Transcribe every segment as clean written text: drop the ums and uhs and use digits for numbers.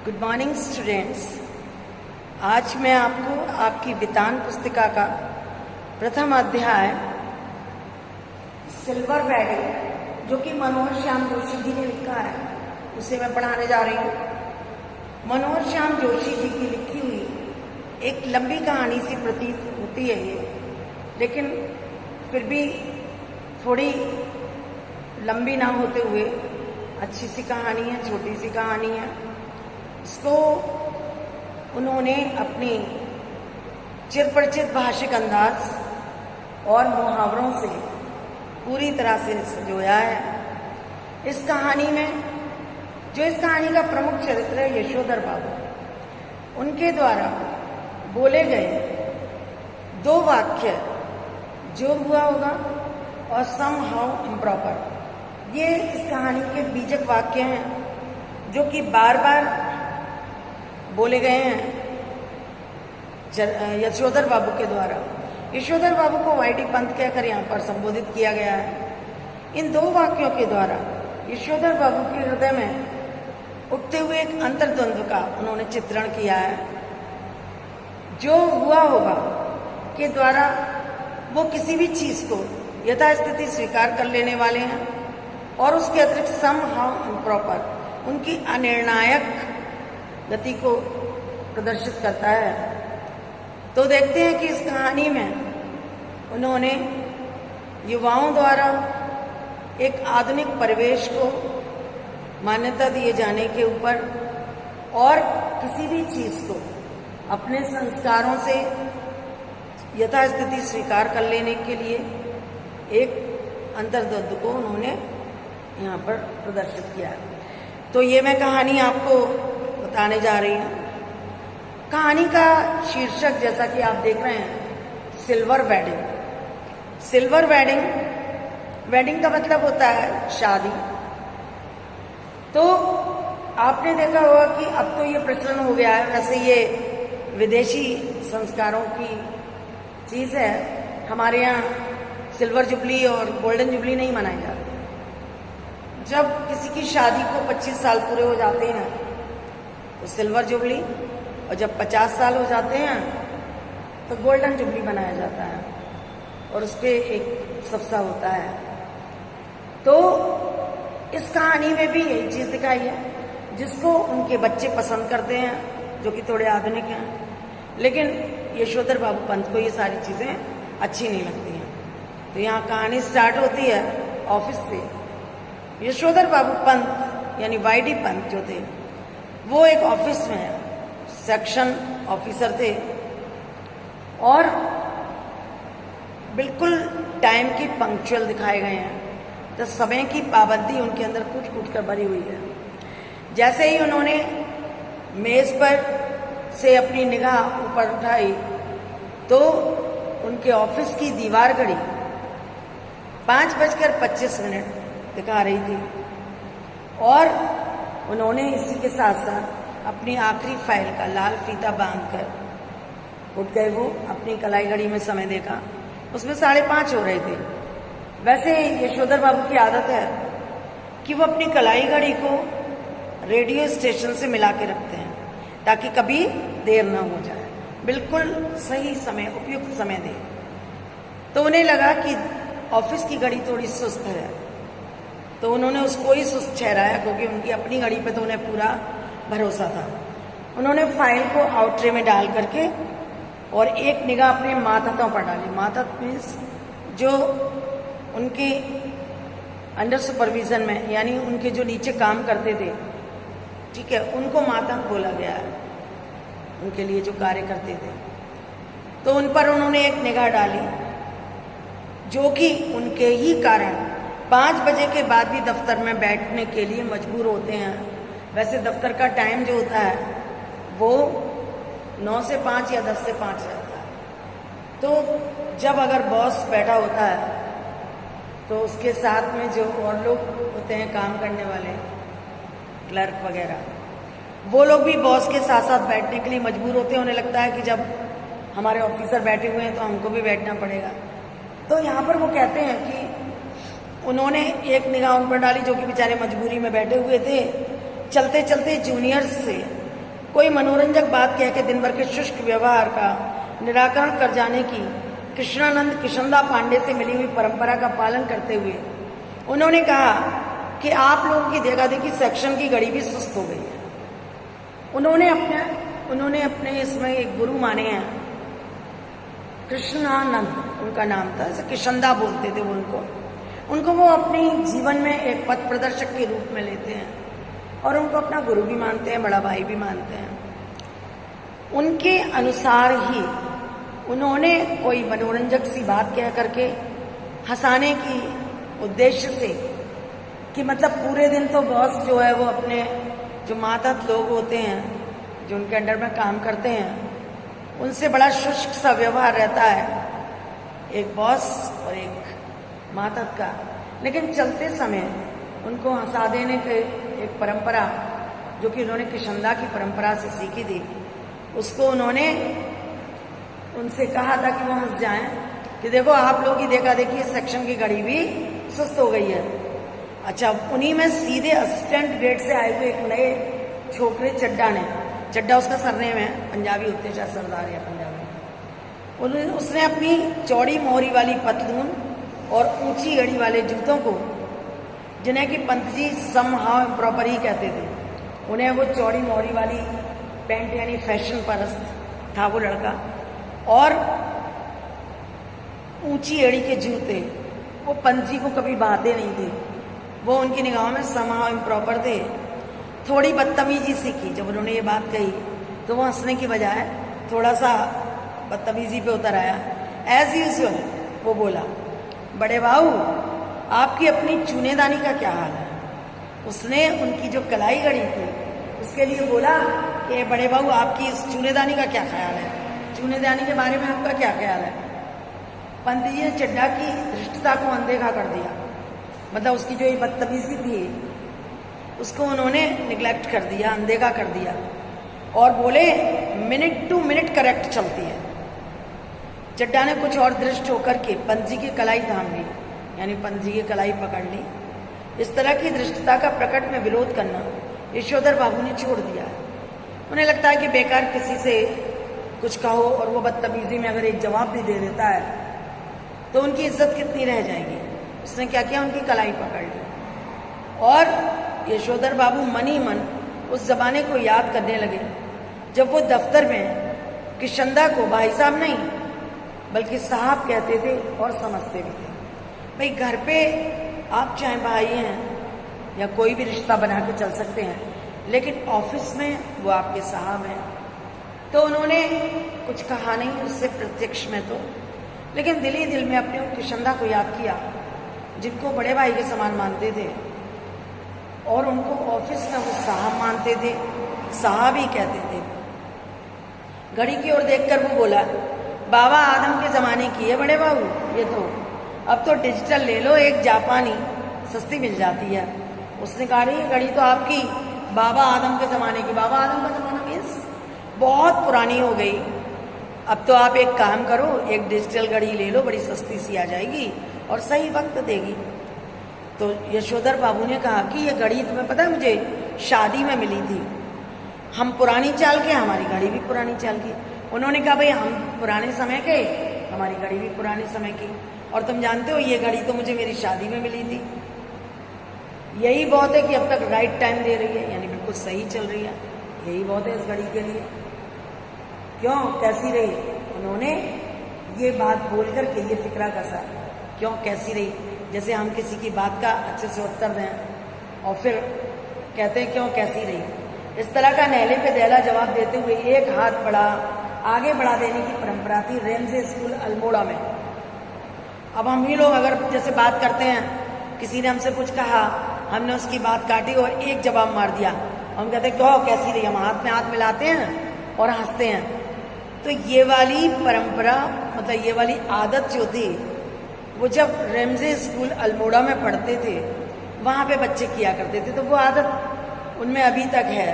Good morning students. आज मैं आपको आपकी वितान पुस्तिका का प्रथम अध्याय सिल्वर वेडिंग, जो कि मनोहर श्याम जोशी जी ने लिखा है, उसे मैं पढ़ाने जा रही हूँ। मनोहर श्याम जोशी जी की लिखी हुई एक लंबी कहानी सी प्रतीत होती है ये, लेकिन फिर भी थोड़ी लंबी ना होते हुए अच्छी सी कहानी है, छोटी सी कहानी है। इसको उन्होंने अपनी चिरपरिचित भाषिक अंदाज और मुहावरों से पूरी तरह से संजोया है। इस कहानी में जो इस कहानी का प्रमुख चरित्र है यशोधर बाबू, उनके द्वारा बोले गए दो वाक्य जो हुआ होगा और सम हाउ इम्प्रॉपर, ये इस कहानी के बीजक वाक्य हैं जो कि बार बार बोले गए हैं यशोधर बाबू के द्वारा। यशोधर बाबू को वाईडी पंत कहकर यहाँ पर संबोधित किया गया है। इन दो वाक्यों के द्वारा यशोधर बाबू के हृदय में उठते हुए एक अंतर्द्वंद्व का उन्होंने चित्रण किया है। जो हुआ होगा के द्वारा वो किसी भी चीज को यथास्थिति स्वीकार कर लेने वाले हैं, और उसके अतिरिक्त सम हाउ इम्प्रॉपर उनकी अनिर्णायक गति को प्रदर्शित करता है। तो देखते हैं कि इस कहानी में उन्होंने युवाओं द्वारा एक आधुनिक परिवेश को मान्यता दिए जाने के ऊपर और किसी भी चीज को अपने संस्कारों से यथास्थिति स्वीकार कर लेने के लिए एक अंतर्द्वंद्व को उन्होंने यहाँ पर प्रदर्शित किया। तो ये मैं कहानी आपको बताने जा रही हूँ। कहानी का शीर्षक जैसा कि आप देख रहे हैं, silver wedding. Silver wedding, wedding का मतलब होता है शादी। तो आपने देखा होगा कि अब तो ये प्रचलन हो गया है, वैसे ये विदेशी संस्कारों की चीज है। हमारे यहाँ सिल्वर जुबली और गोल्डन जुबली नहीं मनाई जाती। जब किसी की शादी को 25 साल पूरे हो जाते हैं तो सिल्वर जुबली, और जब 50 साल हो जाते हैं तो गोल्डन जुबली बनाया जाता है, और उस पर एक उत्सव सा होता है। तो इस कहानी में भी यही चीज दिखाई है, जिसको उनके बच्चे पसंद करते हैं, जो कि थोड़े आधुनिक हैं। लेकिन यशोधर बाबू पंत को ये सारी चीजें अच्छी नहीं लगती हैं। तो यहाँ कहानी स्टार्ट होती है ऑफिस से। यशोधर बाबू पंत यानी वाईडी पंत जो थे, वो एक ऑफिस में सेक्शन ऑफिसर थे, और बिल्कुल टाइम की पंक्चुअल दिखाए गए हैं। तो समय की पाबंदी उनके अंदर कूट कूट कर भरी हुई है। जैसे ही उन्होंने मेज पर से अपनी निगाह ऊपर उठाई तो उनके ऑफिस की दीवार घड़ी 5:25 दिखा रही थी, और उन्होंने इसी के साथ साथ अपनी आखिरी फाइल का लाल फीता बांधकर उठ गए। वो अपनी कलाई घड़ी में समय देखा, उसमें 5:30 हो रहे थे। वैसे यशोधर बाबू की आदत है कि वो अपनी कलाई घड़ी को रेडियो स्टेशन से मिला के रखते हैं, ताकि कभी देर ना हो जाए, बिल्कुल सही समय, उपयुक्त समय दे। तो उन्हें लगा कि ऑफिस की घड़ी थोड़ी सुस्त है, तो उन्होंने उसको ही सुस्त ठहराया, क्योंकि उनकी अपनी घड़ी पे तो उन्हें पूरा भरोसा था। उन्होंने फाइल को आउटरे में डाल करके और एक निगाह अपने मातहतों पर डाली। मातहत मीन्स जो उनके अंडर सुपरविजन में, यानी उनके जो नीचे काम करते थे, ठीक है, उनको मातहत बोला गया है, उनके लिए जो कार्य करते थे। तो उन पर उन्होंने एक निगाह डाली, जो कि उनके ही कारण 5 बजे के बाद भी दफ्तर में बैठने के लिए मजबूर होते हैं। वैसे दफ्तर का टाइम जो होता है वो 9 से 5 या 10 से 5 रहता है। तो जब अगर बॉस बैठा होता है तो उसके साथ में जो और लोग होते हैं काम करने वाले, क्लर्क वगैरह, वो लोग भी बॉस के साथ साथ बैठने के लिए मजबूर होते हैं। उन्हें लगता है कि जब हमारे ऑफिसर बैठे हुए हैं तो हमको भी बैठना पड़ेगा। तो यहाँ पर वो कहते हैं कि उन्होंने एक निगाह उन पर डाली, जो कि बेचारे मजबूरी में बैठे हुए थे। चलते चलते जूनियर्स से कोई मनोरंजक बात कह के दिन भर के शुष्क व्यवहार का निराकरण कर जाने की कृष्णानंद किशनदा पांडे से मिली हुई परंपरा का पालन करते हुए उन्होंने कहा कि आप लोगों की देखा देखी सेक्शन की घड़ी भी सुस्त हो गई है। उन्होंने अपने इसमें एक गुरु माने हैं, कृष्णानंद उनका नाम था, जैसे किशनदा बोलते थे वो उनको वो अपने जीवन में एक पथ प्रदर्शक के रूप में लेते हैं और उनको अपना गुरु भी मानते हैं, बड़ा भाई भी मानते हैं। उनके अनुसार ही उन्होंने कोई मनोरंजक सी बात कह करके हंसाने की उद्देश्य से कि मतलब पूरे दिन तो बॉस जो है वो अपने जो मातहत लोग होते हैं जो उनके अंडर में काम करते हैं उनसे बड़ा शुष्क सा व्यवहार रहता है, एक बॉस और एक मातहत का। लेकिन चलते समय उनको हंसा देने के एक परंपरा जो कि उन्होंने किशनदा की परंपरा से सीखी थी, उसको उन्होंने उनसे कहा था कि वो हंस जाएं कि देखो आप लोग ही देखा देखिए सेक्शन की घड़ी भी सुस्त हो गई है। अच्छा, उन्हीं में सीधे असिस्टेंट ग्रेड से आए हुए एक नए छोकरे चड्डा उसका सरनेम है, पंजाबी होते चाहे सरदार या पंजाबी, उसने अपनी चौड़ी मोहरी वाली पतलून और ऊंची अड़ी वाले जूतों को, जिन्हें कि पंत जी समहाउ इम्प्रॉपर ही कहते थे, उन्हें वो चौड़ी मोहरी वाली पैंट यानी फैशन परस्त था वो लड़का, और ऊंची अड़ी के जूते वो पंत जी को कभी बांधे नहीं थे, वो उनकी निगाहों में समहाउ इम्प्रॉपर थे। थोड़ी बदतमीजी सी की जब उन्होंने ये बात कही तो वो हंसने की बजाय थोड़ा सा बदतमीजी पे उतर आया। एज यूजुअल वो बोला, बड़े बाबू आपकी अपनी चूनेदानी का क्या हाल है। उसने उनकी जो कलाई घड़ी थी उसके लिए बोला कि बड़े बाबू आपकी इस चूनेदानी का क्या ख्याल है, चूनेदानी के बारे में आपका क्या ख्याल है। पंत जी ने चड्डा की धृष्टता को अनदेखा कर दिया, मतलब उसकी जो ये बदतमीजी थी उसको उन्होंने निगलेक्ट कर दिया, अनदेखा कर दिया, और बोले मिनट टू मिनट करेक्ट चलती है। चड्डा ने कुछ और दृष्ट होकर के पंत जी की कलाई थाम ली, यानी पंत जी की कलाई पकड़ ली। इस तरह की दृष्टता का प्रकट में विरोध करना यशोधर बाबू ने छोड़ दिया है। उन्हें लगता है कि बेकार किसी से कुछ कहो और वो बदतमीजी में अगर एक जवाब भी दे देता है तो उनकी इज्जत कितनी रह जाएगी। उसने क्या किया, उनकी कलाई पकड़ ली, और यशोधर बाबू मन ही मन उस जमाने को याद करने लगे जब वो दफ्तर में किशनदा को भाई साहब नहीं बल्कि साहब कहते थे और समझते भी थे। भाई घर पे आप चाहे भाई हैं या कोई भी रिश्ता बना के चल सकते हैं, लेकिन ऑफिस में वो आपके साहब हैं। तो उन्होंने कुछ कहा नहीं उससे प्रत्यक्ष में तो, लेकिन दिल ही दिल में अपने किशनदा को याद किया जिनको बड़े भाई के समान मानते थे और उनको ऑफिस में वो साहब मानते थे, साहब ही कहते थे। घड़ी की ओर देखकर वो बोला, बाबा आदम के जमाने की है बड़े बाबू ये तो, अब तो डिजिटल ले लो, एक जापानी सस्ती मिल जाती है। उसने कहा ये घड़ी तो आपकी बाबा आदम के जमाने की। बाबा आदम का जमाना मीन्स बहुत पुरानी हो गई। अब तो आप एक काम करो, एक डिजिटल घड़ी ले लो, बड़ी सस्ती सी आ जाएगी और सही वक्त देगी। तो यशोधर बाबू ने कहा कि ये घड़ी तुम्हें पता है मुझे शादी में मिली थी, हम पुरानी चाल के, हमारी घड़ी भी पुरानी चाल की। उन्होंने कहा भाई हम पुराने समय के, हमारी घड़ी भी पुराने समय की, और तुम जानते हो ये घड़ी तो मुझे मेरी शादी में मिली थी। यही बहुत है कि अब तक राइट टाइम दे रही है, यानी बिल्कुल सही चल रही है, यही बहुत है इस घड़ी के लिए। क्यों कैसी रही, उन्होंने ये बात बोल करके ये फिक्रा कसा, क्यों कैसी रही, जैसे हम किसी की बात का अच्छे से उत्तर दें और फिर कहते हैं क्यों कैसी रही। इस तरह का नहले पे दहला जवाब देते हुए एक हाथ आगे बढ़ा देने की परंपरा थी रेमजे स्कूल अल्मोड़ा में। अब हम ही लोग अगर जैसे बात करते हैं, किसी ने हमसे कुछ कहा, हमने उसकी बात काटी और एक जवाब मार दिया, हम कहते हैं क्यों कैसी रही, हम हाथ में हाथ मिलाते हैं और हंसते हैं। तो ये वाली परंपरा, मतलब ये वाली आदत जो थी वो जब रेमजे स्कूल अल्मोड़ा में पढ़ते थे वहाँ पे बच्चे किया करते थे, तो वो आदत उनमें अभी तक है,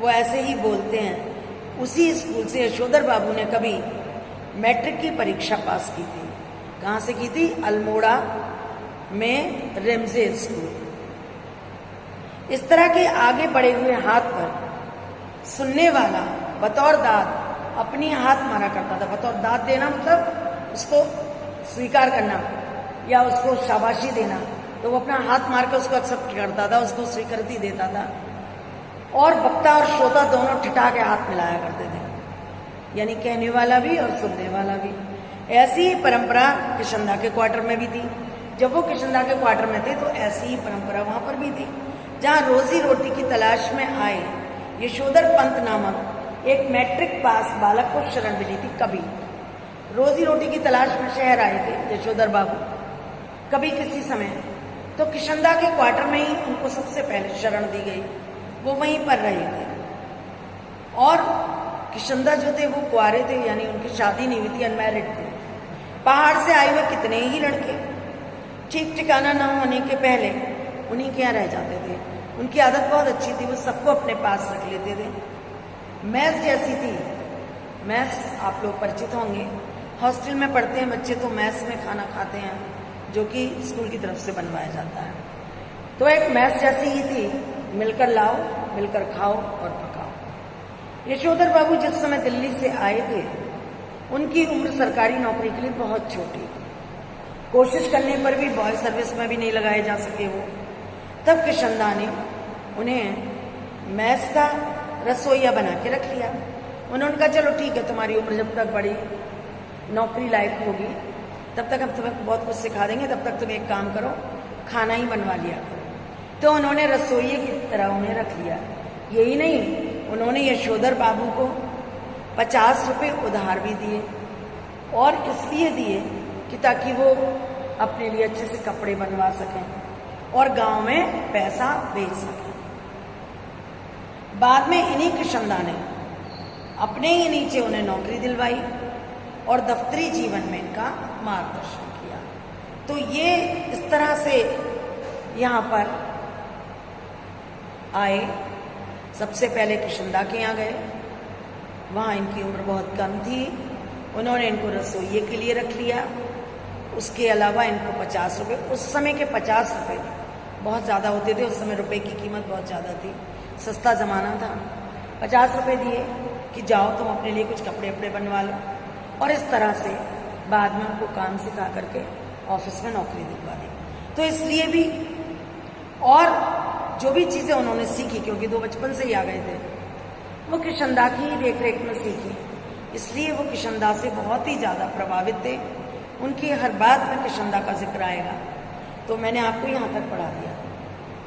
वो ऐसे ही बोलते हैं। उसी स्कूल से यशोधर बाबू ने कभी मैट्रिक की परीक्षा पास की थी। कहाँ से की थी? अल्मोड़ा में रेमजे स्कूल। इस तरह के आगे बढ़े हुए हाथ पर सुनने वाला बतौर दाद अपनी हाथ मारा करता था। बतौर दाद देना मतलब उसको स्वीकार करना या उसको शाबाशी देना, तो वो अपना हाथ मार के उसको एक्सेप्ट करता था, उसको स्वीकृति देता था। और वक्ता और श्रोता दोनों ठिठा के हाथ मिलाया करते थे, यानी कहने वाला भी और सुनने वाला भी। ऐसी ही परंपरा किशनदा के क्वार्टर में भी थी। जब वो किशनदा के क्वार्टर में थे तो ऐसी ही परंपरा वहां पर भी थी, जहां रोजी रोटी की तलाश में आए यशोधर पंत नामक एक मैट्रिक पास बालक को शरण मिली थी। कभी रोजी रोटी की तलाश में शहर आए थे यशोधर बाबू कभी किसी समय, तो किशनदा के क्वार्टर में ही उनको सबसे पहले शरण दी गई। वो वहीं पर रहे थे और किशनदा जो थे वो कुंवारे थे, यानी उनकी शादी नहीं हुई थी, अनमैरिड थे। पहाड़ से आए हुए कितने ही लड़के ठीक ठिकाना न होने के पहले उन्हीं के यहाँ रह जाते थे। उनकी आदत बहुत अच्छी थी, वो सबको अपने पास रख लेते थे। मैस जैसी थी। मैस आप लोग परिचित होंगे, हॉस्टल में पढ़ते हैं बच्चे तो मैस में खाना खाते हैं जो कि स्कूल की तरफ से बनवाया जाता है। तो एक मैस जैसी ही थी, मिलकर लाओ, मिलकर खाओ और पकाओ। यशोधर बाबू जिस समय दिल्ली से आए थे उनकी उम्र सरकारी नौकरी के लिए बहुत छोटी थी। कोशिश करने पर भी बॉय सर्विस में भी नहीं लगाए जा सके वो। तब किशनदा ने उन्हें मैस का रसोईया बना के रख लिया। उन्होंने कहा चलो ठीक है, तुम्हारी उम्र जब तक बड़ी नौकरी लायक होगी तब तक हम तुम्हें बहुत कुछ सिखा देंगे, तब तक तुम एक काम करो, खाना ही बनवा लिया करो। तो उन्होंने रसोइये की तरह उन्हें रख लिया। यही नहीं, उन्होंने यशोधर बाबू को 50 रुपये उधार भी दिए, और इसलिए दिए कि ताकि वो अपने लिए अच्छे से कपड़े बनवा सकें और गांव में पैसा भेज सकें। बाद में इन्हीं किशनदा ने अपने ही नीचे उन्हें नौकरी दिलवाई और दफ्तरी जीवन में इनका मार्गदर्शन किया। तो ये इस तरह से यहाँ पर आए। सबसे पहले किशनदा के यहाँ गए, वहाँ इनकी उम्र बहुत कम थी, उन्होंने इनको रसोइये के लिए रख लिया। उसके अलावा इनको 50 रुपये, उस समय के 50 रुपये बहुत ज़्यादा होते थे, उस समय रुपए की कीमत बहुत ज़्यादा थी, सस्ता ज़माना था। 50 रुपये दिए कि जाओ तुम अपने लिए कुछ कपड़े वपड़े बनवा लो, और इस तरह से बाद में उनको काम सिखा करके ऑफिस में नौकरी दिलवा दी। तो इसलिए भी, और जो भी चीज़ें उन्होंने सीखी, क्योंकि दो बचपन से ही आ गए थे, वो किशनदा की ही देख रेख में सीखी, इसलिए वो किशनदा से बहुत ही ज़्यादा प्रभावित थे। उनकी हर बात में किशनदा का जिक्र आएगा, तो मैंने आपको यहाँ तक पढ़ा दिया।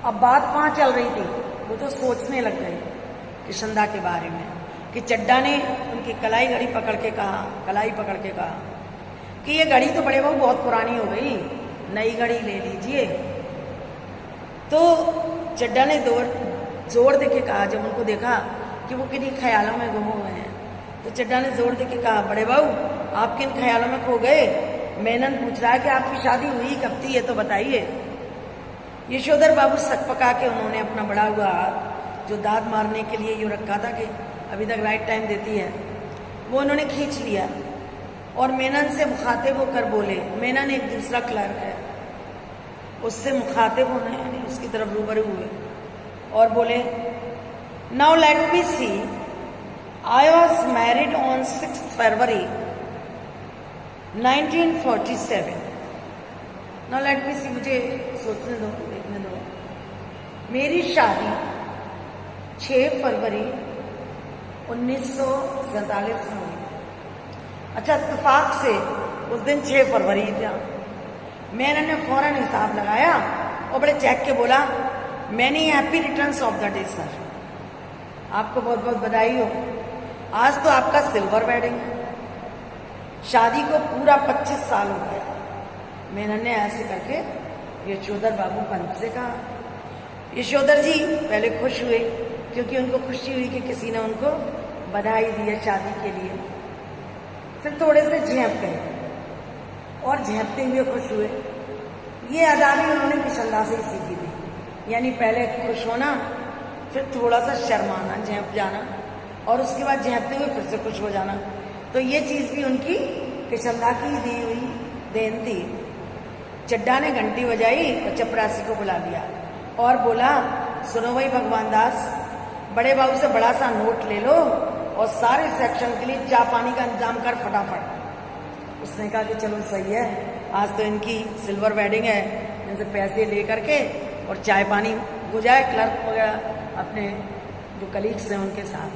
अब बात वहाँ चल रही थी, वो तो सोचने लग गए किशनदा के बारे में कि चड्डा ने उनकी कलाई घड़ी पकड़ के कहा कि ये घड़ी तो बड़े बहू बहुत पुरानी हो गई, नई घड़ी ले लीजिए। तो चड्डा ने जोर दे के कहा, जब उनको देखा कि वो किन्हीं ख्यालों में गुम हुए हैं, तो चड्डा ने जोर दे के कहा, बड़े बहू आप किन ख्यालों में खो गए? मेनन पूछ रहा है कि आपकी शादी हुई कब थी, ये तो बताइए। यशोधर बाबू सकपका के उन्होंने अपना बड़ा हुआ हाथ, जो दाद मारने के लिए यूँ रखा था कि अभी तक राइट टाइम देती है, वो उन्होंने खींच लिया और मेनन से मुखातिब होकर बोले। मेनन एक दूसरा क्लर्क है, उससे मुखातिब होने यानी उसकी तरफ रूबरू हुए और बोले, now let me see, I was married on 6 February 1947। Now let me see, मुझे सोचने दो, देखने दो। मेरी शादी 6 फरवरी 1947 में हुई। अच्छा, इत्तेफाक से उस दिन 6 फरवरी था। मैंने फौरन हिसाब लगाया और बड़े चेक के बोला, many happy returns of the day sir. आपको बहुत बहुत बधाई हो, आज तो आपका सिल्वर वेडिंग है। शादी को पूरा 25 साल हो गया। मैंने ऐसे करके यशोधर बाबू पंत से कहा। यशोधर जी पहले खुश हुए क्योंकि उनको खुशी हुई कि किसी ने उनको बधाई दी है शादी के लिए। फिर थोड़े से झेप गए और झेपते हुए खुश हुए। ये अदा भी उन्होंने किशनदा से ही सीखी थी, यानी पहले खुश होना, फिर थोड़ा सा शर्माना, झेप जाना, और उसके बाद झेपते हुए फिर से खुश हो जाना। तो ये चीज़ भी उनकी किशनदा की दी हुई देन थी। चड्डा ने घंटी बजाई और चपरासी को बुला लिया और बोला, सुनो भाई भगवान दास, बड़े बाबू से बड़ा सा नोट ले लो और सारे सेक्शन के लिए चाय पानी का इंतजाम कर फटाफट। उसने कहा कि चलो सही है, आज तो इनकी सिल्वर वेडिंग है, इनसे पैसे ले करके और चाय पानी हो जाए क्लर्क वगैरह अपने जो कलीग्स हैं उनके साथ।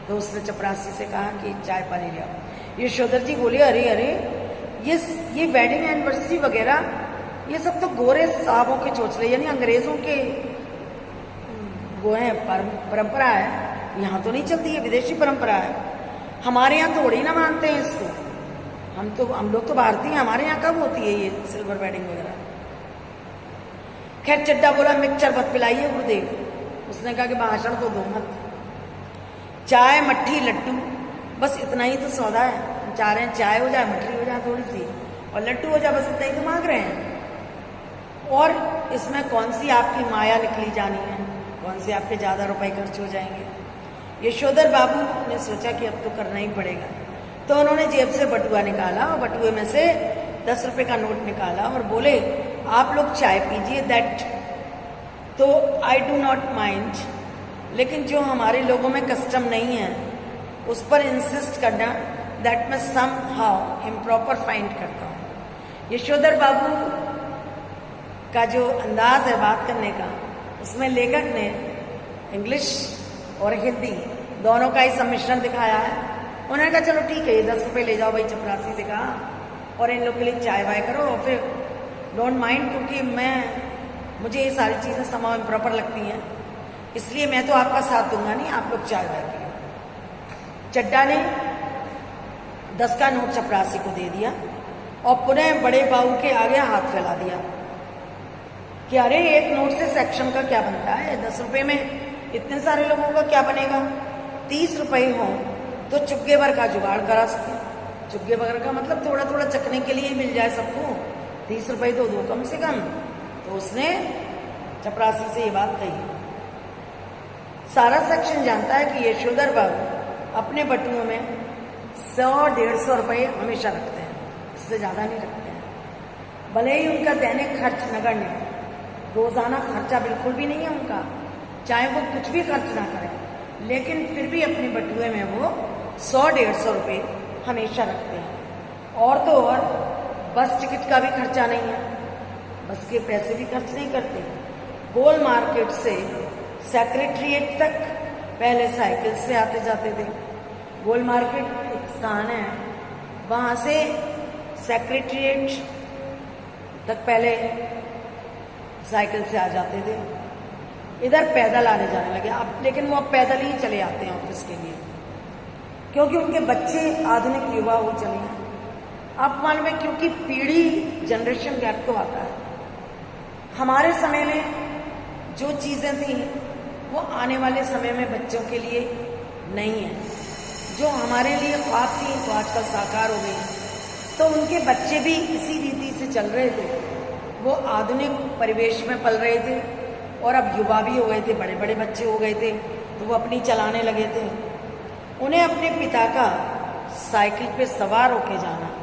तो उसने चपरासी से कहा कि चाय पानी ले आओ। यशोधर जी बोले अरे अरे ये वेडिंग एनिवर्सरी वगैरह ये सब तो गोरे साहबों के चोचले यानी अंग्रेजों के वो है परंपरा है, यहाँ तो नहीं चलती है, विदेशी परंपरा है। हमारे यहाँ थोड़ी ना मानते हैं इसको, हम लोग तो भारतीय हैं, हमारे यहाँ कब होती है ये सिल्वर वेडिंग वगैरह। खैर चड्डा बोला मिक्सचर मत पिलाइए गुरुदेव। उसने कहा कि भाषण तो दो मत, चाय मट्ठी लड्डू बस इतना ही तो सौदा है। हम चाह रहे हैं चाय हो जाए, मट्ठी हो जाए थोड़ी सी और लड्डू हो जाए, बस इतना ही तो मांग रहे हैं। और इसमें कौन सी आपकी माया निकली जानी है, कौन से आपके ज्यादा रुपए खर्च हो जाएंगे। यशोधर बाबू ने सोचा कि अब तो करना ही पड़ेगा, तो उन्होंने जेब से बटुआ निकाला और बटुए में से 10 रुपए का नोट निकाला और बोले आप लोग चाय पीजिए दैट तो आई डू नॉट माइंड, लेकिन जो हमारे लोगों में कस्टम नहीं है उस पर इंसिस्ट करना दैट मैं सम हाउ इम्प्रॉपर फाइंड करता हूँ। यशोधर बाबू का जो अंदाज है बात करने का, उसमें लेखक ने इंग्लिश और हिंदी दोनों का ही सम्मिश्रण दिखाया है। उन्होंने कहा चलो ठीक है ये 10 रुपए ले जाओ भाई चपरासी से कहा, और इन लोग के लिए चाय वाय करो और फिर डोंट माइंड, क्योंकि मुझे ये सारी चीज़ें समाव इम्प्रॉपर लगती हैं, इसलिए मैं तो आपका साथ दूंगा नहीं, आप लोग चाय वाय पियो। चड्डा ने 10 का नोट चपरासी को दे दिया और पुनः बड़े बाबू के आगे हाथ फैला दिया कि अरे एक नोट से सेक्शन का क्या बनता है, 10 रुपए में इतने सारे लोगों का क्या बनेगा। 30 रुपए हो तो चुग्गे भर का जुगाड़ करा सके। चुग्गे भर का मतलब थोड़ा थोड़ा चखने के लिए मिल जाए सबको, 30 रुपए तो दो कम से कम। तो उसने चपरासी से ये बात कही। सारा सेक्शन जानता है कि यशोधर बाबू अपने बटुओं में 100-150 रुपए हमेशा रखते हैं, इससे ज्यादा नहीं रखते हैं। भले ही उनका दैनिक खर्च नगण्य है, रोजाना खर्चा बिल्कुल भी नहीं है उनका, चाहे वो कुछ भी खर्च ना करें, लेकिन फिर भी अपने बटुए में वो 100-150 रुपए हमेशा रखते हैं। और तो और बस टिकट का भी खर्चा नहीं है, बस के पैसे भी खर्च नहीं करते। गोल मार्केट से सेक्रेटरिएट तक पहले साइकिल से आते जाते थे। गोल मार्केट एक स्थान है, वहां से सेक्रेटरिएट तक पहले साइकिल से आ जाते थे, इधर पैदल आने जाने लगे अब, लेकिन वो अब पैदल ही चले आते हैं ऑफिस के लिए, क्योंकि उनके बच्चे आधुनिक युवा हो चले हैं। आप मालूम, क्योंकि पीढ़ी जनरेशन गैप तो आता है। हमारे समय में जो चीजें थी वो आने वाले समय में बच्चों के लिए नहीं है। जो हमारे लिए ख्वाब थी वो आजकल साकार हो गई। तो उनके बच्चे भी इसी रीति से चल रहे थे, वो आधुनिक परिवेश में पल रहे थे और अब युवा भी हो गए थे, बड़े बड़े बच्चे हो गए थे, तो वो अपनी चलाने लगे थे। उन्हें अपने पिता का साइकिल पे सवार होके जाना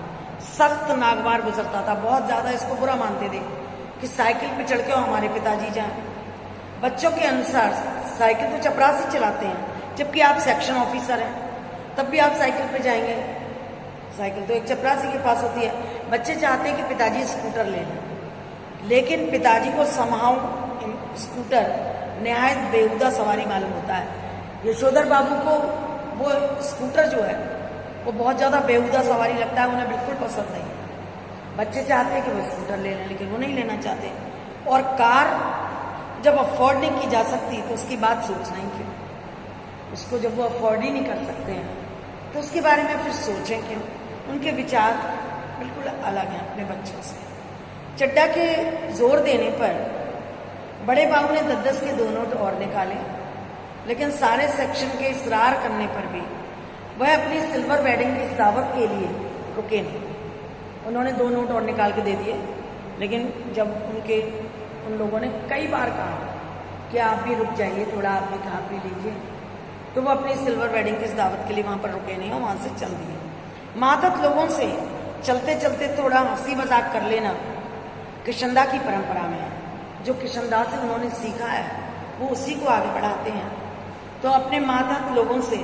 सख्त नागवार गुजरता था। बहुत ज्यादा इसको बुरा मानते थे कि साइकिल पे चढ़ के हमारे पिताजी जाएं। बच्चों के अनुसार साइकिल तो चपरासी चलाते हैं, जबकि आप सेक्शन ऑफिसर हैं, तब भी आप साइकिल पे जाएंगे। साइकिल तो एक चपरासी के पास होती है। बच्चे चाहते हैं कि पिताजी स्कूटर ले लें, लेकिन पिताजी को समहाउ स्कूटर निहायत बेहुदा सवारी मालूम होता है। यशोधर बाबू को वो स्कूटर जो है वो बहुत ज्यादा बेहुदा सवारी लगता है, उन्हें बिल्कुल पसंद नहीं है। बच्चे चाहते हैं कि वो स्कूटर ले लें, लेकिन वो नहीं लेना चाहते। और कार जब अफोर्ड नहीं की जा सकती तो उसकी बात सोचना ही क्यों। उसको जब वो अफोर्ड ही नहीं कर सकते हैं तो उसके बारे में फिर सोचें क्यों। उनके विचार बिल्कुल अलग हैं अपने बच्चों से। चड्डा के जोर देने पर बड़े बाबू ने 10-10 के 2 नोट और निकाले, लेकिन सारे सेक्शन के इसरार करने पर भी वह अपनी सिल्वर वेडिंग की इस दावत के लिए रुके नहीं। उन्होंने 2 नोट और निकाल के दे दिए, लेकिन जब उन लोगों ने कई बार कहा कि आप भी रुक जाइए, थोड़ा आप भी खा पी लीजिए, तो वो अपनी सिल्वर वेडिंग की इस दावत के लिए वहां पर रुके नहीं और वहां से चल दिए। मातहत लोगों से चलते चलते थोड़ा हंसी मजाक कर लेना किशनदा की परंपरा में है। जो किशनदा से उन्होंने सीखा है वो उसी को आगे बढ़ाते हैं। तो अपने माता लोगों से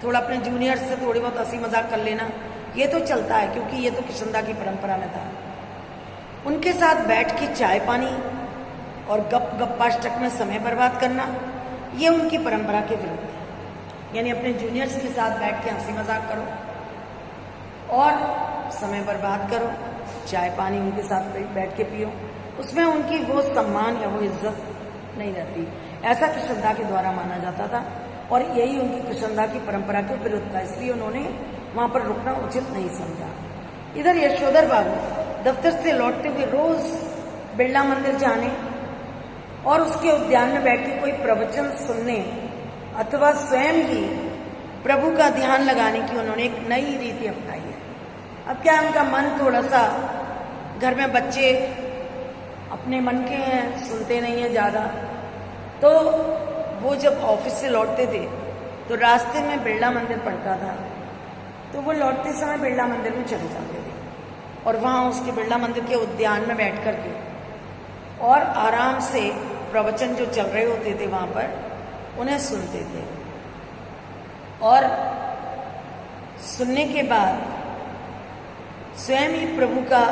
थोड़ा, अपने जूनियर से थोड़ी बहुत हंसी मजाक कर लेना, ये तो चलता है, क्योंकि ये तो किशनदा की परंपरा में था। उनके साथ बैठ के चाय पानी और गप्पाष्टक में समय बर्बाद करना, ये उनकी परंपरा के विरुद्ध है। यानी अपने जूनियर्स के साथ बैठ के हंसी मजाक करो और समय बर्बाद करो, चाय पानी उनके साथ बैठ के पियो, उसमें उनकी वो सम्मान या वो इज्जत नहीं रहती। ऐसा किशनदा के द्वारा माना जाता था और यही उनकी किशनदा की परंपरा के विरुद्ध था, इसलिए उन्होंने वहां पर रुकना उचित नहीं समझा। इधर यशोधर बाबू दफ्तर से लौटते हुए रोज बिरला मंदिर जाने और उसके उद्यान में बैठ के कोई प्रवचन सुनने अथवा स्वयं ही प्रभु का ध्यान लगाने की उन्होंने एक नई रीति अपनाई है। अब क्या, उनका मन थोड़ा सा, घर में बच्चे अपने मन के हैं, सुनते नहीं है ज़्यादा, तो वो जब ऑफिस से लौटते थे तो रास्ते में बिरला मंदिर पड़ता था, तो वो लौटते समय बिरला मंदिर में चले जाते थे और वहाँ उसके बिरला मंदिर के उद्यान में बैठ कर के और आराम से प्रवचन जो चल रहे होते थे वहाँ पर उन्हें सुनते थे। और सुनने के बाद स्वयं ही प्रभु का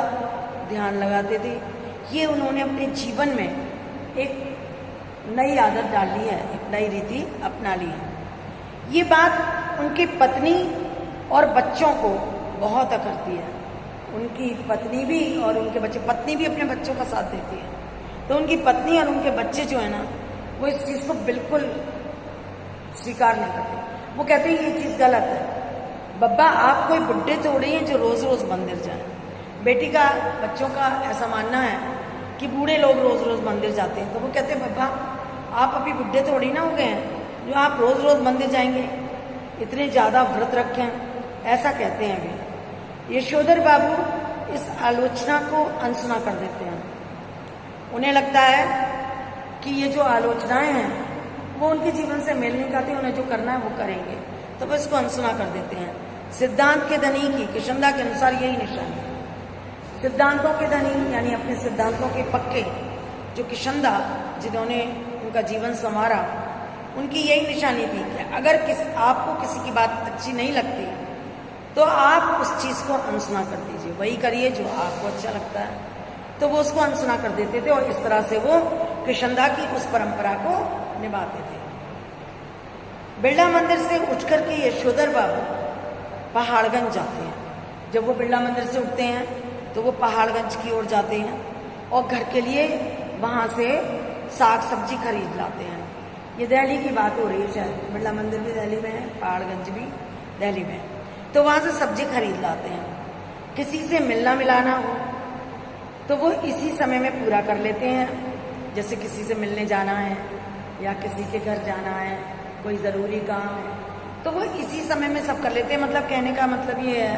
ध्यान लगाते थे। ये उन्होंने अपने जीवन में एक नई आदत डाली है, एक नई रीति अपना ली है। ये बात उनकी पत्नी और बच्चों को बहुत अखरती है। उनकी पत्नी भी और उनके बच्चे, पत्नी भी अपने बच्चों का साथ देती है, तो उनकी पत्नी और उनके बच्चे जो है ना, वो इस चीज़ को बिल्कुल स्वीकार नहीं करते। वो कहते हैं ये चीज़ गलत है, बब्बा आप कोई बुड्ढे थोड़े हैं जो रोज़ रोज़ मंदिर जाएं। बेटी का, बच्चों का ऐसा मानना है कि बूढ़े लोग रोज़ रोज़ मंदिर जाते हैं, तो वो कहते हैं बब्बा आप अभी बुड्ढे थोड़ी ना हो गए हैं जो आप रोज़ रोज़ मंदिर जाएंगे, इतने ज़्यादा व्रत रखें, ऐसा कहते हैं वे। यशोधर बाबू इस आलोचना को अनसुना कर देते हैं। उन्हें लगता है कि ये जो आलोचनाएं हैं वो उनके जीवन से मेल नहीं खाती, उन्हें जो करना है वो करेंगे, तो वो इसको अनसुना कर देते हैं। सिद्धांत के धनी की किशनदा के अनुसार यही निशानी है। सिद्धांतों के धनी यानी अपने सिद्धांतों के पक्के जो किशनदा, जिन्होंने उनका जीवन संवारा, उनकी यही निशानी थी कि अगर आपको किसी की बात अच्छी नहीं लगती तो आप उस चीज़ को अनसुना कर दीजिए, वही करिए जो आपको अच्छा लगता है। तो वो उसको अनसुना कर देते थे और इस तरह से वो किशनदा की उस परंपरा को निभाते थे। बिरला मंदिर से उठकर के यशोधर बाबू पहाड़गंज जाते हैं। जब वो बिरला मंदिर से उठते हैं तो वो पहाड़गंज की ओर जाते हैं और घर के लिए वहाँ से साग सब्जी खरीद लाते हैं। ये दिल्ली की बात हो रही है, शायद बिरला मंदिर भी दिल्ली में है, पहाड़गंज भी दिल्ली में है। तो वहाँ से सब्जी खरीद लाते हैं। किसी से मिलना मिलाना हो तो वो इसी समय में पूरा कर लेते हैं, जैसे किसी से मिलने जाना है या किसी के घर जाना है, कोई ज़रूरी काम है, तो वो इसी समय में सब कर लेते हैं। मतलब कहने का मतलब ये है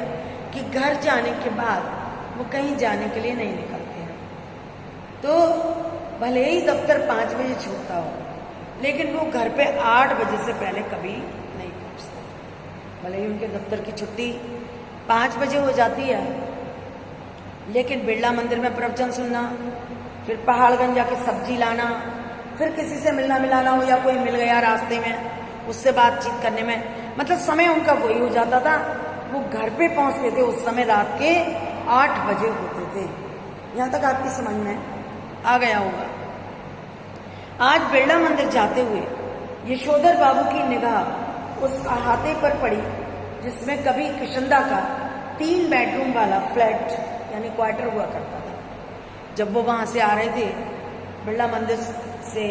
कि घर जाने के बाद वो कहीं जाने के लिए नहीं निकलते हैं। तो भले ही दफ्तर 5 बजे छूटता हो, लेकिन वो घर पे 8 बजे से पहले कभी नहीं पहुँचते। भले ही उनके दफ्तर की छुट्टी 5 बजे हो जाती है, लेकिन बिरला मंदिर में प्रवचन सुनना, फिर पहाड़गंज जाके सब्जी लाना, फिर किसी से मिलना मिलाना हो या कोई मिल गया रास्ते में, उससे बातचीत करने में, मतलब समय उनका वही हो जाता था। वो घर पे पहुंचते थे उस समय रात के 8 बजे होते थे। यहाँ तक आपकी समझ में आ गया होगा। आज बिरला मंदिर जाते हुए यशोधर बाबू की निगाह उस अहाते पर पड़ी जिसमें कभी किशनदा का 3 बेडरूम वाला फ्लैट यानी क्वार्टर हुआ करता था। जब वो वहाँ से आ रहे थे बिरला मंदिर से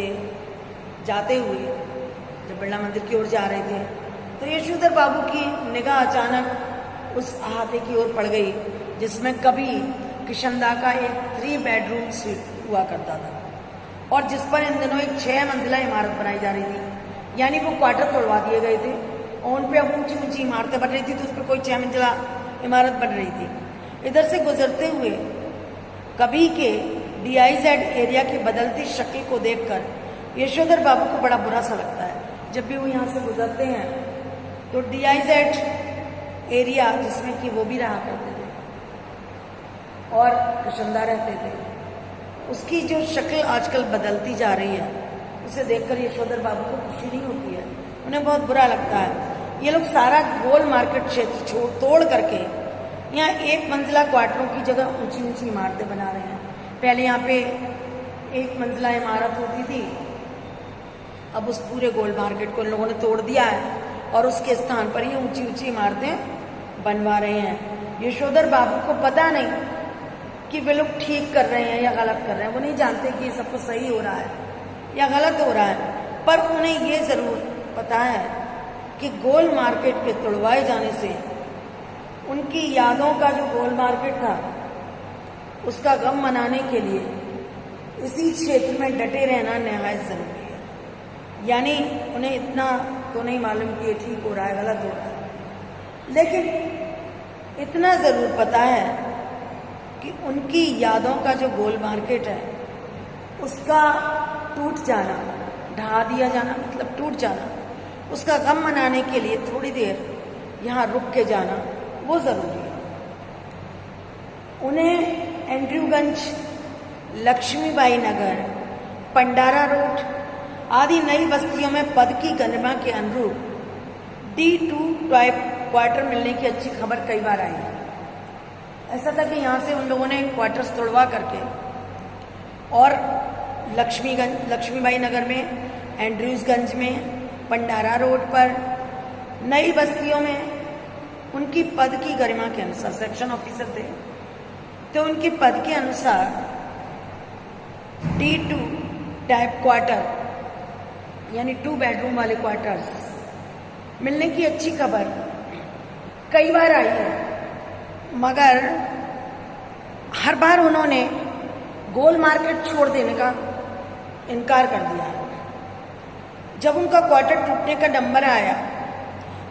जाते हुए, जब बिरला मंदिर की ओर जा रहे थे, तो यशोधर बाबू की निगाह अचानक उस अहाते की ओर पड़ गई जिसमें कभी किशनदा का एक 3 बेडरूम स्वीट हुआ करता था और जिस पर इन दिनों एक 6 मंजिला इमारत बनाई जा रही थी। यानी वो क्वार्टर तोड़वा दिए गए थे और उन पर ऊंची ऊंची इमारतें बन रही थी, तो उस पर कोई 6 मंजिला इमारत बन रही थी। इधर से गुजरते हुए कभी के DIZ एरिया की बदलती शक्ल को देखकर यशोधर बाबू को बड़ा बुरा सा लगता है। जब भी वो यहाँ से गुजरते हैं तो DIZ एरिया, जिसमें कि वो भी रहा करते थे और किशनदा रहते थे, उसकी जो शक्ल आजकल बदलती जा रही है उसे देखकर यशोधर बाबू को खुशी नहीं होती है, उन्हें बहुत बुरा लगता है। ये लोग सारा गोल मार्केट क्षेत्र तोड़ करके यहाँ एक मंजिला क्वार्टरों की जगह ऊंची ऊंची इमारतें बना रहे हैं। पहले यहाँ पे एक मंजिला इमारत होती थी, अब उस पूरे गोल मार्केट को लोगों ने तोड़ दिया है और उसके स्थान पर ये ऊंची ऊंची इमारतें बनवा रहे हैं। यशोधर बाबू को पता नहीं कि वे लोग ठीक कर रहे हैं या गलत कर रहे हैं, वो नहीं जानते कि सब कुछ सही हो रहा है या गलत हो रहा है, पर उन्हें ये जरूर पता है कि गोल मार्केट के तोड़वाए जाने से उनकी यादों का जो गोल मार्केट था उसका गम मनाने के लिए इसी क्षेत्र में डटे रहना निहायत जरूरी है। यानी उन्हें इतना तो नहीं मालूम कि ये ठीक हो रहा है गलत हो रहा है, लेकिन इतना जरूर पता है कि उनकी यादों का जो गोल मार्केट है उसका टूट जाना, ढहा दिया जाना मतलब टूट जाना, उसका गम मनाने के लिए थोड़ी देर यहाँ रुक के जाना वो जरूरी है। उन्हें एंड्रयूगंज, लक्ष्मीबाई नगर, पंडारा रोड आदि नई बस्तियों में पद की गरिमा के अनुरूप D2 टाइप क्वार्टर मिलने की अच्छी खबर कई बार आई है। ऐसा था कि यहाँ से उन लोगों ने क्वार्टर्स तोड़वा करके और लक्ष्मीबाई नगर में, एंड्रयूजगंज में, पंडारा रोड पर नई बस्तियों में उनकी पद की गरिमा के अनुसार सेक्शन ऑफिसर थे, तो उनके पद के अनुसार D2 टाइप क्वार्टर यानी 2 बेडरूम वाले क्वार्टर्स मिलने की अच्छी खबर कई बार आई है, मगर हर बार उन्होंने गोल मार्केट छोड़ देने का इनकार कर दिया। जब उनका क्वार्टर टूटने का नंबर आया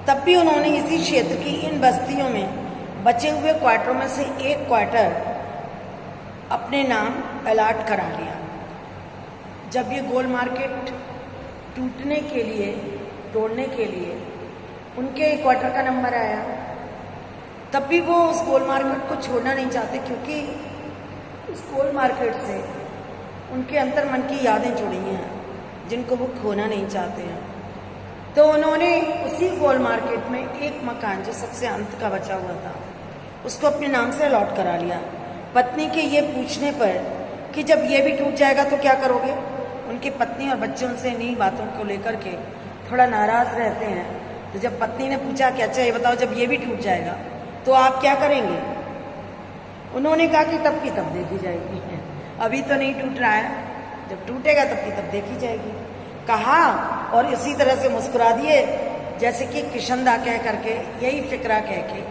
तब भी उन्होंने इसी क्षेत्र की इन बस्तियों में बचे हुए क्वार्टरों में से एक क्वार्टर अपने नाम अलॉट करा लिया। जब ये गोल मार्केट टूटने के लिए, तोड़ने के लिए उनके क्वार्टर का नंबर आया तब भी वो उस गोल मार्केट को छोड़ना नहीं चाहते, क्योंकि उस गोल मार्केट से उनके अंतर मन की यादें जुड़ी हैं जिनको वो खोना नहीं चाहते हैं। तो उन्होंने उसी गोल मार्केट में एक मकान जो सबसे अंत का बचा हुआ था उसको अपने नाम से अलॉट करा लिया। पत्नी के ये पूछने पर कि जब ये भी टूट जाएगा तो क्या करोगे, उनकी पत्नी और बच्चे उनसे इन्हीं बातों को लेकर के थोड़ा नाराज रहते हैं। तो जब पत्नी ने पूछा कि अच्छा ये बताओ जब ये भी टूट जाएगा तो आप क्या करेंगे, उन्होंने कहा कि तब की तब देखी जाएगी, अभी तो नहीं टूट रहा है, जब टूटेगा तब की तब देखी जाएगी, कहा और इसी तरह से मुस्कुरा दिए जैसे कि किशनदा कह करके, यही फिक्रा कह के,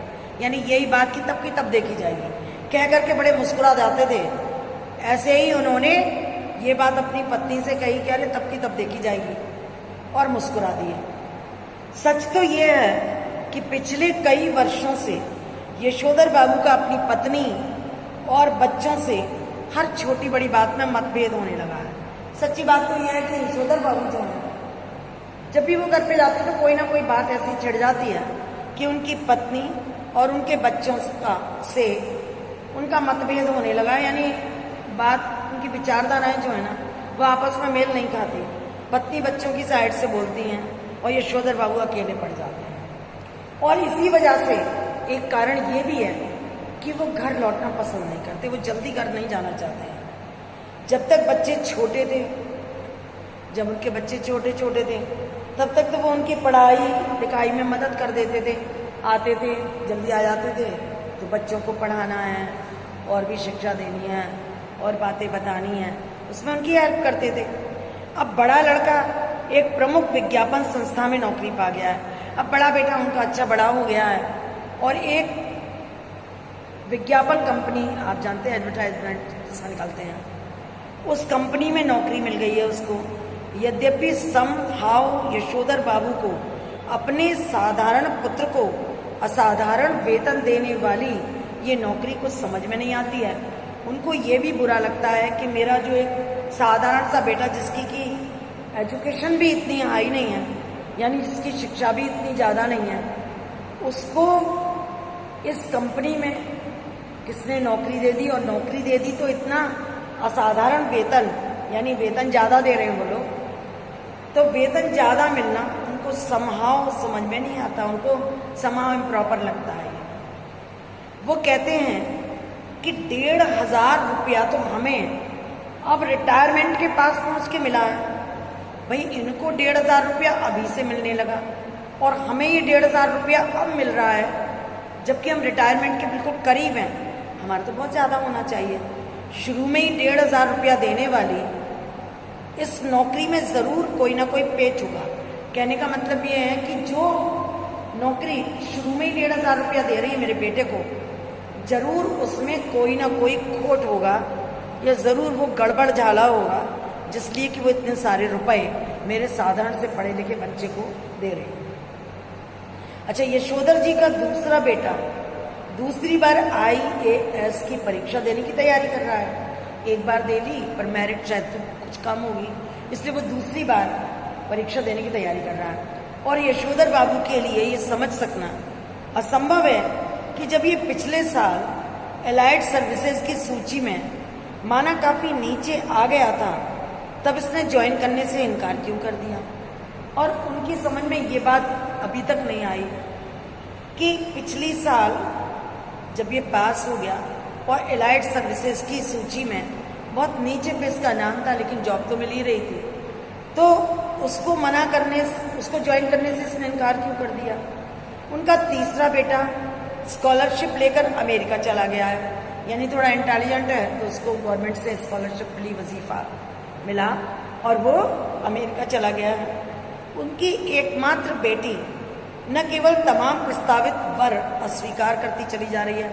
यानी यही बात की तब देखी जाएगी कह करके बड़े मुस्कुरा जाते थे। ऐसे ही उन्होंने ये बात अपनी पत्नी से कही कि अरे तब की तब देखी जाएगी, और मुस्कुरा दिए। सच तो ये है कि पिछले कई वर्षों से यशोधर बाबू का अपनी पत्नी और बच्चों से हर छोटी बड़ी बात में मतभेद होने लगा है। सच्ची बात तो यह है कि यशोधर बाबू जो है जब भी वो घर पे जाते तो कोई ना कोई बात ऐसी छिड़ जाती है कि उनकी पत्नी और उनके बच्चों से उनका मतभेद होने लगा, यानी बात, उनकी विचारधाराएं जो है ना वो आपस में मेल नहीं खाती। पत्नी बच्चों की साइड से बोलती हैं और यशोधर बाबू अकेले पड़ जाते हैं। और इसी वजह से एक कारण ये भी है कि वो घर लौटना पसंद नहीं करते, वो जल्दी घर नहीं जाना चाहते हैं। जब तक बच्चे छोटे थे, जब उनके बच्चे छोटे छोटे थे तब तक तो वो उनकी पढ़ाई लिखाई में मदद कर देते थे, आते थे, जल्दी आ जाते थे, तो बच्चों को पढ़ाना है और भी शिक्षा देनी है और बातें बतानी है, उसमें उनकी हेल्प करते थे। अब बड़ा लड़का एक प्रमुख विज्ञापन संस्था में नौकरी पा गया है, अब बड़ा बेटा उनका अच्छा बड़ा हो गया है और एक विज्ञापन कंपनी, आप जानते हैं एडवर्टाइजमेंट जिसमें निकालते हैं, उस कंपनी में नौकरी मिल गई है उसको। यद्यपि समहाउ यशोधर बाबू को अपने साधारण पुत्र को असाधारण वेतन देने वाली ये नौकरी कुछ समझ में नहीं आती है। उनको ये भी बुरा लगता है कि मेरा जो एक साधारण सा बेटा जिसकी की एजुकेशन भी इतनी हाई नहीं है, यानी जिसकी शिक्षा भी इतनी ज़्यादा नहीं है, उसको इस कंपनी में किसने नौकरी दे दी, और नौकरी दे दी तो इतना असाधारण वेतन, यानी वेतन ज़्यादा दे रहे हैं वो लोग, तो वेतन ज़्यादा मिलना उनको समहाउ समझ में नहीं आता, उनको समहाउ इम्प्रॉपर लगता है। वो कहते हैं कि 1,500 रुपया तो हमें अब रिटायरमेंट के पास पहुंच के मिला है। भाई इनको 1,500 रुपया अभी से मिलने लगा और हमें ये 1,500 रुपया अब मिल रहा है, जबकि हम रिटायरमेंट के बिल्कुल करीब हैं। हमारा तो बहुत ज़्यादा होना चाहिए। शुरू में ही 1,500 रुपया देने वाली इस नौकरी में ज़रूर कोई ना कोई पेच होगा। कहने का मतलब ये है कि जो नौकरी शुरू में ही 1,500 रुपया दे रही है मेरे बेटे को, जरूर उसमें कोई ना कोई खोट होगा या ज़रूर वो गड़बड़ झाला होगा, जिसलिए कि वो इतने सारे रुपए मेरे साधारण से पढ़े लिखे बच्चे को दे रहे हैं। अच्छा, यशोधर जी का दूसरा बेटा दूसरी बार IAS की परीक्षा देने की तैयारी कर रहा है। एक बार दे ली पर मेरिट शायद तो कुछ कम होगी, इसलिए वो दूसरी बार परीक्षा देने की तैयारी कर रहा है। और यशोधर बाबू के लिए ये समझ सकना असंभव है कि जब ये पिछले साल एलाइड सर्विसेज की सूची में माना काफ़ी नीचे आ गया था, तब इसने ज्वाइन करने से इनकार क्यों कर दिया। और उनकी समझ में ये बात अभी तक नहीं आई कि पिछली साल जब ये पास हो गया और एलाइड सर्विसेज की सूची में बहुत नीचे पे इसका नाम था, लेकिन जॉब तो मिल ही रही थी, तो उसको मना करने, उसको ज्वाइन करने से इसने इनकार क्यों कर दिया। उनका तीसरा बेटा स्कॉलरशिप लेकर अमेरिका चला गया है, यानी थोड़ा इंटेलिजेंट है, तो उसको गवर्नमेंट से स्कॉलरशिप मिली, वजीफा मिला और वो अमेरिका चला गया है। उनकी एकमात्र बेटी न केवल तमाम प्रस्तावित वर अस्वीकार करती चली जा रही है,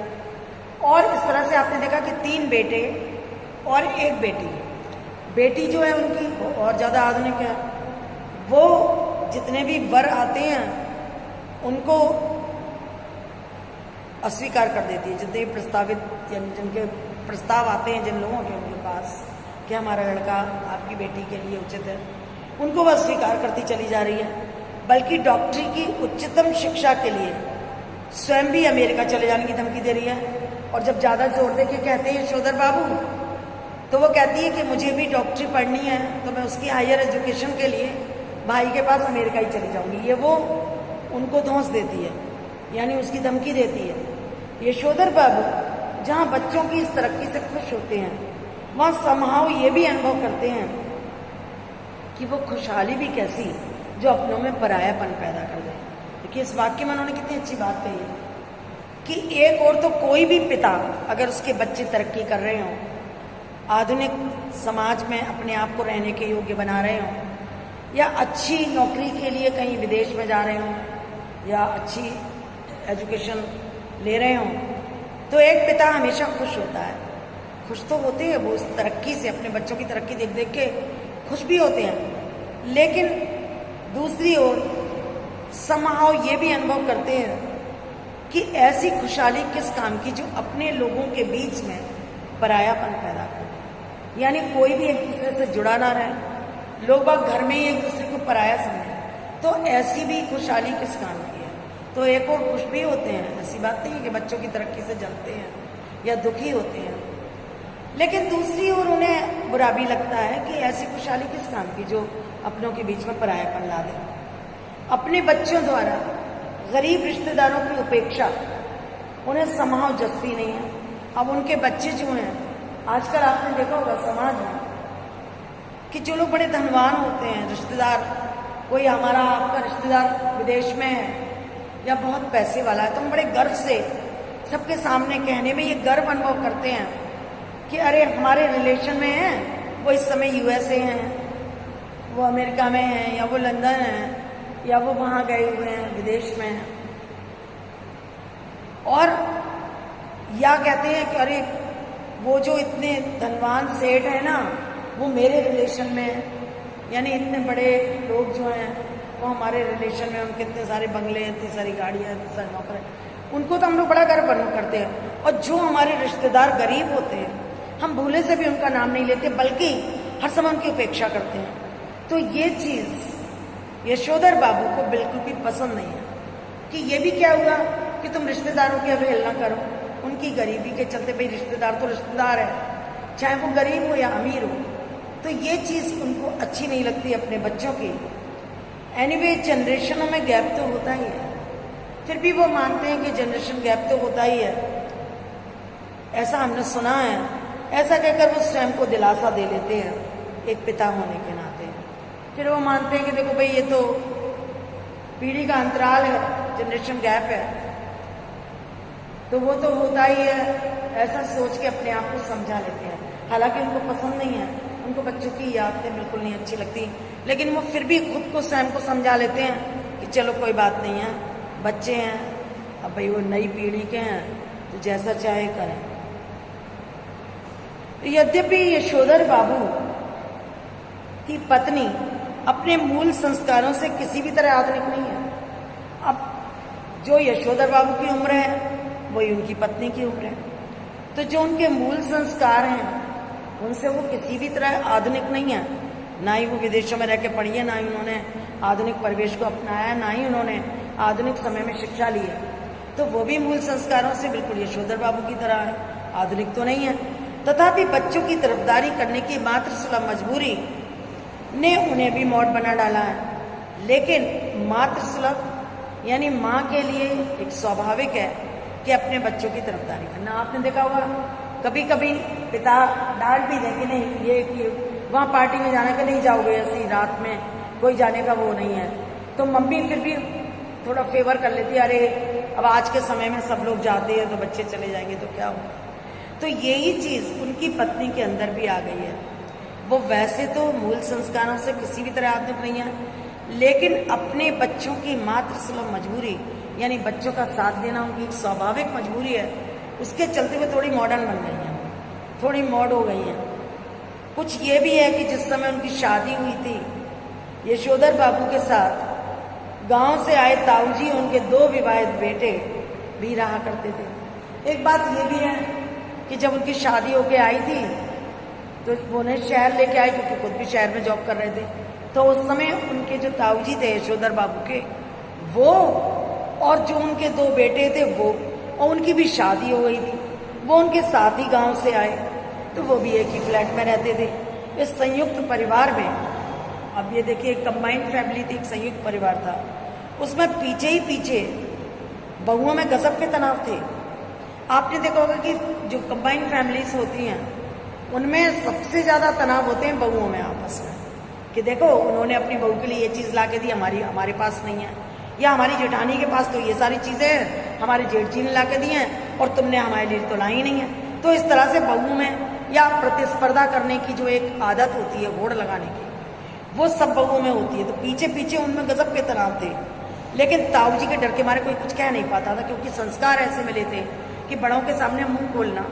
और इस तरह से आपने देखा कि 3 बेटे और 1 बेटी। बेटी जो है उनकी और ज़्यादा आधुनिक है, वो जितने भी वर आते हैं उनको अस्वीकार कर देती है। जितने प्रस्तावित यानी जिनके प्रस्ताव आते हैं जिन लोगों के उनके पास कि हमारा लड़का आपकी बेटी के लिए उचित है, उनको वह स्वीकार करती चली जा रही है। बल्कि डॉक्टरी की उच्चतम शिक्षा के लिए स्वयं भी अमेरिका चले जाने की धमकी दे रही है। और जब ज़्यादा जोर दे के कहते हैं यशोधर बाबू, तो वो कहती है कि मुझे भी डॉक्टरी पढ़नी है, तो मैं उसकी हायर एजुकेशन के लिए भाई के पास अमेरिका ही चली जाऊंगी। ये वो उनको धौंस देती है, यानी उसकी धमकी देती है। यशोधर बाबू जहाँ बच्चों की इस तरक्की से खुश होते हैं, वहाँ समहाउ ये भी अनुभव करते हैं कि वो खुशहाली भी कैसी जो अपनों में परायापन पैदा कर दे। देखिए इस वाक्य में उन्होंने कितनी अच्छी बात कही है कि एक और तो कोई भी पिता अगर उसके बच्चे तरक्की कर रहे हों, आधुनिक समाज में अपने आप को रहने के योग्य बना रहे हों, या अच्छी नौकरी के लिए कहीं विदेश में जा रहे हों, या अच्छी एजुकेशन ले रहे हों, तो एक पिता हमेशा खुश होता है। खुश तो होते हैं वो उस तरक्की से, अपने बच्चों की तरक्की देख देख के खुश भी होते हैं, लेकिन दूसरी ओर समहाउ ये भी अनुभव करते हैं कि ऐसी खुशहाली किस काम की जो अपने लोगों के बीच में परायापन पैदा कर दे, यानी कोई भी एक दूसरे से जुड़ा ना रहे, लोग बाग घर में ही एक दूसरे को पराया समझे, तो ऐसी भी खुशहाली किस काम की है। तो एक और खुश भी होते हैं, ऐसी बात नहीं है कि बच्चों की तरक्की से जलते हैं या दुखी होते हैं, लेकिन दूसरी ओर उन्हें बुरा भी लगता है कि ऐसी खुशहाली किस काम की जो अपनों के बीच में परायापन ला दे। अपने बच्चों द्वारा गरीब रिश्तेदारों की उपेक्षा उन्हें समहाउ जचती नहीं है। अब उनके बच्चे जो हैं, आजकल आपने देखा होगा समाज में कि जो लोग बड़े धनवान होते हैं, रिश्तेदार, कोई हमारा आपका रिश्तेदार विदेश में है या बहुत पैसे वाला है, तो हम बड़े गर्व से सबके सामने कहने में ये गर्व अनुभव करते हैं कि अरे हमारे रिलेशन में हैं, वो इस समय USA हैं, वो अमेरिका में हैं, या वो लंदन हैं, या वो वहाँ गए हुए हैं, विदेश में हैं। और या कहते हैं कि अरे वो जो इतने धनवान सेठ है ना, वो मेरे रिलेशन में है, यानी इतने बड़े लोग जो हैं वो हमारे रिलेशन में, उनके इतने सारे बंगले, इतनी सारी गाड़ियाँ, इतने सारे नौकर, उनको तो हम लोग बड़ा गर्व करते हैं। और जो हमारे रिश्तेदार गरीब होते हैं, हम भूले से भी उनका नाम नहीं लेते, बल्कि हर समय उनकी उपेक्षा करते हैं। तो ये चीज़ यशोधर बाबू को बिल्कुल भी पसंद नहीं है कि ये भी क्या हुआ कि तुम रिश्तेदारों की अवहेलना करो, उनकी गरीबी के चलते। भाई रिश्तेदार तो रिश्तेदार है, चाहे वो गरीब हो या अमीर हो, तो ये चीज़ उनको अच्छी नहीं लगती अपने बच्चों की। एनीवे जनरेशनों में गैप तो होता ही है, फिर भी वो मानते हैं कि जनरेशन गैप तो होता ही है, ऐसा हमने सुना है। ऐसा कहकर वो स्वयं को दिलासा दे लेते हैं एक पिता होने के नाते। फिर वो मानते हैं कि देखो भाई ये तो पीढ़ी का अंतराल है, जनरेशन गैप है, तो वो तो होता ही है, ऐसा सोच के अपने आप को समझा लेते हैं। हालांकि उनको पसंद नहीं है, उनको बच्चों की यादें बिल्कुल नहीं अच्छी लगती, लेकिन वो फिर भी खुद को स्वयं को समझा लेते हैं कि चलो कोई बात नहीं है, बच्चे हैं, अब भाई वो नई पीढ़ी के हैं तो जैसा चाहे करें। यद्यपि यशोधर बाबू की पत्नी अपने मूल संस्कारों से किसी भी तरह आधुनिक नहीं है। अब जो यशोधर बाबू की उम्र है वही उनकी पत्नी की उम्र है, तो जो उनके मूल संस्कार हैं उनसे वो किसी भी तरह आधुनिक नहीं है। ना ही वो विदेशों में रह के पढ़ी है, ना ही उन्होंने आधुनिक परिवेश को अपनाया, ना ही उन्होंने आधुनिक समय में शिक्षा ली है। तो वो भी मूल संस्कारों से बिल्कुल यशोधर बाबू की तरह है, आधुनिक तो नहीं है। तथापि बच्चों की तरफदारी करने की मातृसुलभ मजबूरी ने उन्हें भी मॉड बना डाला है। लेकिन मातृसुलभ यानी माँ के लिए एक स्वाभाविक है कि अपने बच्चों की तरफदारी करना। आपने देखा होगा कभी कभी पिता डांट भी दें कि नहीं ये कि वहाँ पार्टी में जाने का नहीं जाओगे, ऐसी रात में कोई जाने का वो नहीं है, तो मम्मी फिर भी थोड़ा फेवर कर लेती है, अरे अब आज के समय में सब लोग जाते हैं तो बच्चे चले जाएंगे तो क्या होगा। तो यही चीज़ उनकी पत्नी के अंदर भी आ गई है। वो वैसे तो मूल संस्कारों से किसी भी तरह आधुनिक नहीं है, लेकिन अपने बच्चों की मातृसुलभ मजबूरी यानी बच्चों का साथ देना उनकी एक स्वाभाविक मजबूरी है, उसके चलते हुए थोड़ी मॉडर्न बन गई हैं, थोड़ी मॉड हो गई हैं। कुछ ये भी है कि जिस समय उनकी शादी हुई थी यशोधर बाबू के साथ, गांव से आए ताऊजी उनके 2 विवाहित बेटे भी रहा करते थे। एक बात ये भी है कि जब उनकी शादी होके आई थी तो वो उन्हें शहर लेके आई, क्योंकि खुद भी शहर में जॉब कर रहे थे। तो उस समय उनके जो ताऊजी थे यशोधर बाबू के, वो और जो उनके 2 बेटे थे वो, और उनकी भी शादी हो गई थी, वो उनके साथ ही गांव से आए, तो वो भी एक ही फ्लैट में रहते थे। इस संयुक्त परिवार में, अब ये देखिए कंबाइंड फैमिली थी, एक संयुक्त परिवार था, उसमें पीछे ही पीछे बहुओं में गजब के तनाव थे। आपने देखा होगा कि जो कंबाइंड फैमिलीज होती हैं उनमें सबसे ज्यादा तनाव होते हैं बहुओं में आपस में, कि देखो उन्होंने अपनी बहू के लिए ये चीज ला के दी, हमारे पास नहीं है, या हमारी जेठानी के पास तो ये सारी चीजें हैं, हमारे जेठ जी ने ला के दी हैं और तुमने हमारे लिए तो लाई नहीं है। तो इस तरह से बहुओं में या प्रतिस्पर्धा करने की जो एक आदत होती है, होड़ लगाने की, वो सब बहुओं में होती है। तो पीछे पीछे उनमें गजब के तनाव थे, लेकिन ताऊ जी के डर के मारे कोई कुछ कह नहीं पाता था, क्योंकि संस्कार ऐसे मिले थे कि बड़ों के सामने मुंह खोलना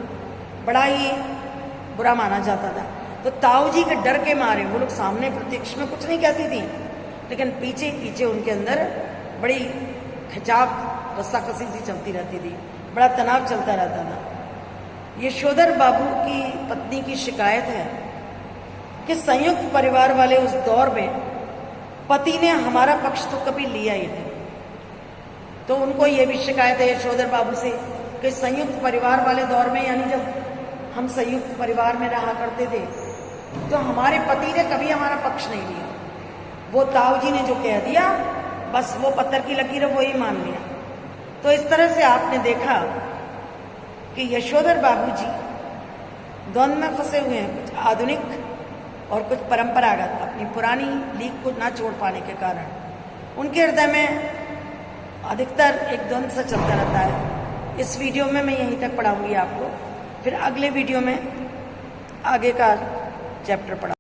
बड़ा ही बुरा माना जाता था। तो ताऊ जी के डर के मारे वो लोग सामने प्रत्यक्ष में कुछ नहीं कहती थी, लेकिन पीछे पीछे उनके अंदर बड़ी खिंचाव रस्साकसी सी चलती रहती थी, बड़ा तनाव चलता रहता था। यशोधर बाबू की पत्नी की शिकायत है कि संयुक्त परिवार वाले उस दौर में पति ने हमारा पक्ष तो कभी लिया ही नहीं। तो उनको ये भी शिकायत है यशोधर बाबू से कि संयुक्त परिवार वाले दौर में, यानी जब हम संयुक्त परिवार में रहा करते थे, तो हमारे पति ने कभी हमारा पक्ष नहीं लिया। वो ताऊ जी ने जो कह दिया बस वो पत्थर की लकीर है, वो ही मान लिया। तो इस तरह से आपने देखा कि यशोधर बाबू जी द्वंद्व में फंसे हुए हैं, कुछ आधुनिक और कुछ परंपरागत, अपनी पुरानी लीक को ना छोड़ पाने के कारण उनके हृदय में अधिकतर एक द्वंद्व सा चलता रहता है। इस वीडियो में मैं यहीं तक पढ़ाऊंगी आपको, फिर अगले वीडियो में आगे का चैप्टर पढ़ा।